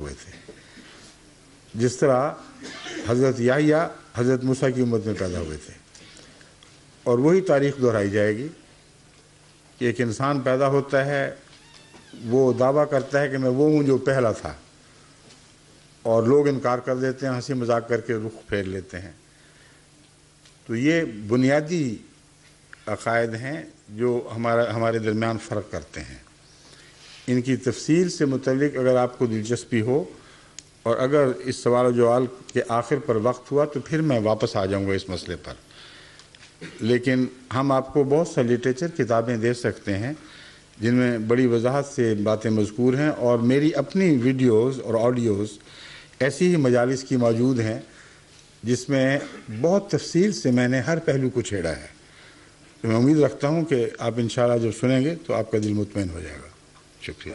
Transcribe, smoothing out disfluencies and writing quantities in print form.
ہوئے تھے. جس طرح حضرت یحییٰ حضرت موسیٰ کی امت میں پیدا ہوئے تھے. اور وہی تاریخ دہرائی جائے گی کہ ایک انسان پیدا ہوتا ہے، وہ دعویٰ کرتا ہے کہ میں وہ ہوں جو پہلا تھا، اور لوگ انکار کر دیتے ہیں، ہنسی مذاق کر کے رخ پھیر لیتے ہیں. تو یہ بنیادی عقائد ہیں جو ہمارے درمیان فرق کرتے ہیں. ان کی تفصیل سے متعلق اگر آپ کو دلچسپی ہو، اور اگر اس سوال و جواب کے آخر پر وقت ہوا تو پھر میں واپس آ جاؤں گا اس مسئلے پر. لیکن ہم آپ کو بہت سا لٹریچر کتابیں دے سکتے ہیں جن میں بڑی وضاحت سے باتیں مذکور ہیں، اور میری اپنی ویڈیوز اور آڈیوز ایسی ہی مجالس کی موجود ہیں جس میں بہت تفصیل سے میں نے ہر پہلو کو چھیڑا ہے. تو میں امید رکھتا ہوں کہ آپ انشاءاللہ جب سنیں گے تو آپ کا دل مطمئن ہو جائے گا. شکریہ.